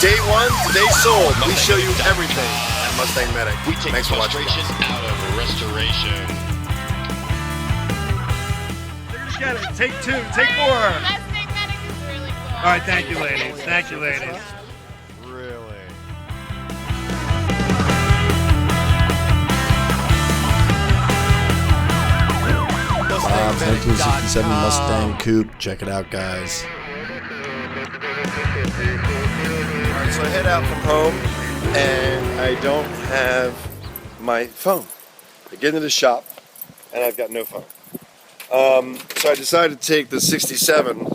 Day one to day sold. We show you everything at MustangMedic. Thanks for watching. Out of restoration. Get it. Take two. Take four. MustangMedic is really cool. All right. Thank you, ladies. Thank you, ladies. Really? Bob's 1967 Mustang Coupe. Check it out, guys. Alright, so I head out from home and I don't have my phone. I get into the shop and I've got no phone. So I decided to take the 67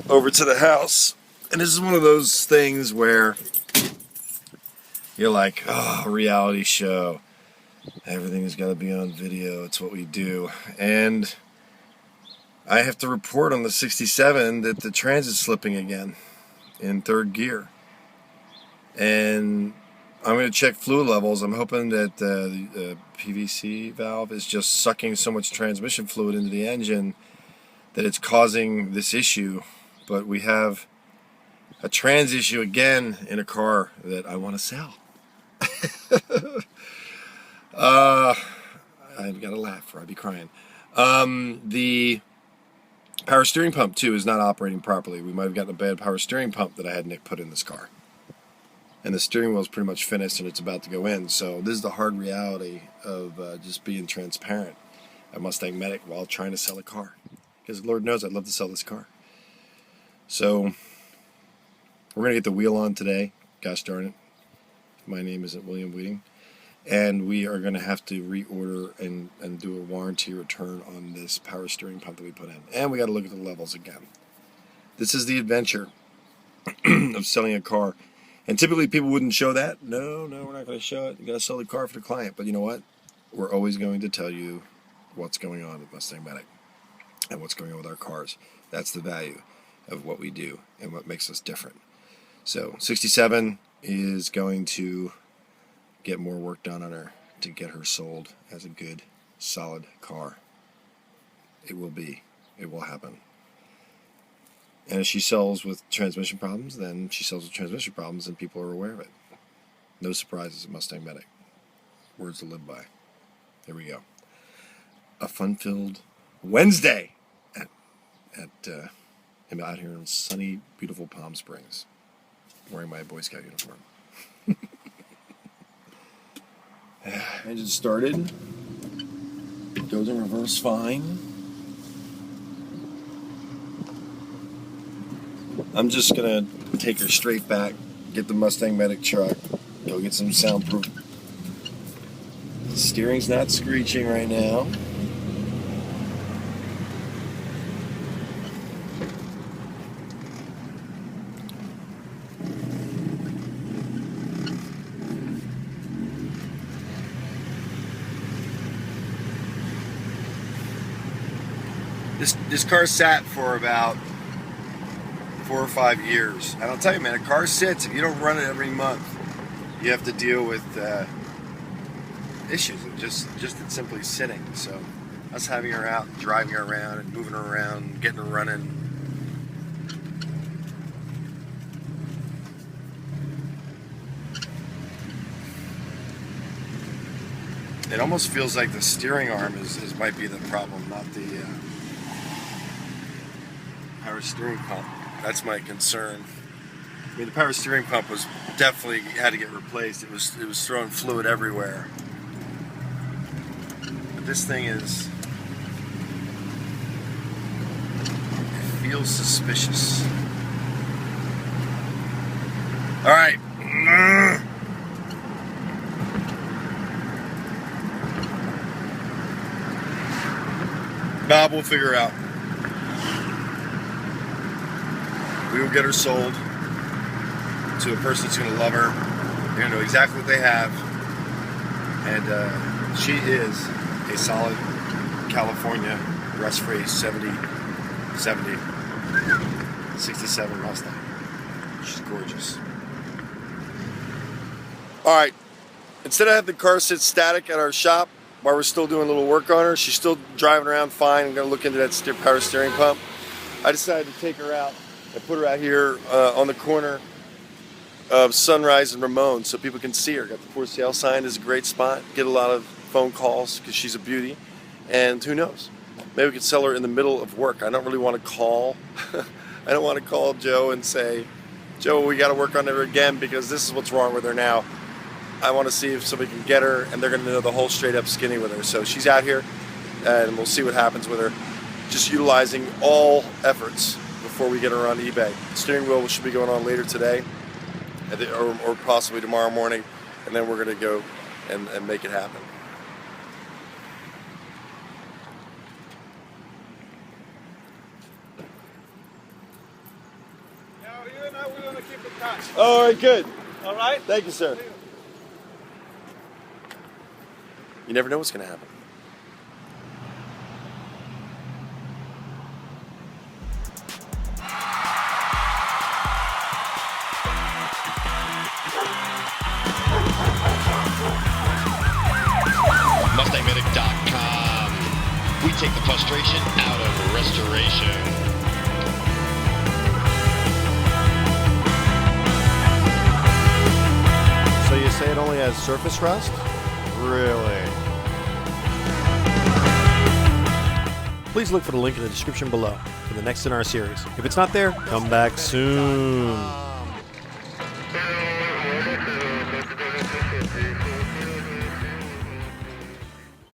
over to the house. And this is one of those things where you're like, oh, reality show. Everything's got to be on video. It's what we do. And I have to report on the 67 that the transit's slipping again in third gear. And I'm going to check fluid levels. I'm hoping that the PVC valve is just sucking so much transmission fluid into the engine that it's causing this issue. But we have a trans issue again in a car that I want to sell. I've got to laugh or I'd be crying. The power steering pump too is not operating properly. We might have gotten a bad power steering pump that I had Nick put in this car. And the steering wheel is pretty much finished and it's about to go in. So this is the hard reality of just being transparent at MustangMedic while trying to sell a car. Because Lord knows I'd love to sell this car. So we're going to get the wheel on today. Gosh darn it. My name isn't William Weeding. And we are going to have to reorder and do a warranty return on this power steering pump that we put in. And we got to look at the levels again. This is the adventure of selling a car. And typically people wouldn't show that. No, we're not going to show it. You got to sell the car for the client. But you know what? We're always going to tell you what's going on at MustangMedic and what's going on with our cars. That's the value of what we do and what makes us different. So 67 is going to get more work done on her to get her sold as a good, solid car. It will be. It will happen. And if she sells with transmission problems, then she sells with transmission problems and people are aware of it. No surprises at MustangMedic. Words to live by. There we go. A fun-filled Wednesday I'm out here in sunny, beautiful Palm Springs, wearing my Boy Scout uniform. Engine started. Goes in reverse fine. I'm just gonna take her straight back, get the MustangMedic truck, go get some soundproof. The steering's not screeching right now. This car sat for about 4 or 5 years. And I'll tell you, man, a car sits. If you don't run it every month, you have to deal with issues of just it simply sitting. So us having her out, driving her around, and moving her around, getting her running. It almost feels like the steering arm might be the problem, not the power steering pump. That's my concern. I mean, the power steering pump was definitely had to get replaced. It was throwing fluid everywhere. But this thing it feels suspicious. All right. Bob will figure out. We will get her sold to a person that's going to love her. They're going to know exactly what they have. And she is a solid California rust-free 67 Mustang. She's gorgeous. All right. Instead of having the car sit static at our shop while we're still doing a little work on her, she's still driving around fine. I'm going to look into that power steering pump. I decided to take her out. I put her out here on the corner of Sunrise and Ramon so people can see her. Got the for sale sign, is a great spot. Get a lot of phone calls because she's a beauty. And who knows? Maybe we could sell her in the middle of work. I don't really want to call. I don't want to call Joe and say, Joe, we got to work on her again because this is what's wrong with her now. I want to see if somebody can get her, and they're going to know the whole straight up skinny with her. So she's out here, and we'll see what happens with her. Just utilizing all efforts before we get her on eBay. The steering wheel should be going on later today, or possibly tomorrow morning, and then we're going to go and make it happen. Now, you and I, we're going to keep in touch. All right, good. All right? Thank you, sir. You never know what's going to happen. MustangMedic.com. We take the frustration out of restoration. So you say it only has surface rust? Really? Please look for the link in the description below for the next in our series. If it's not there, come back soon.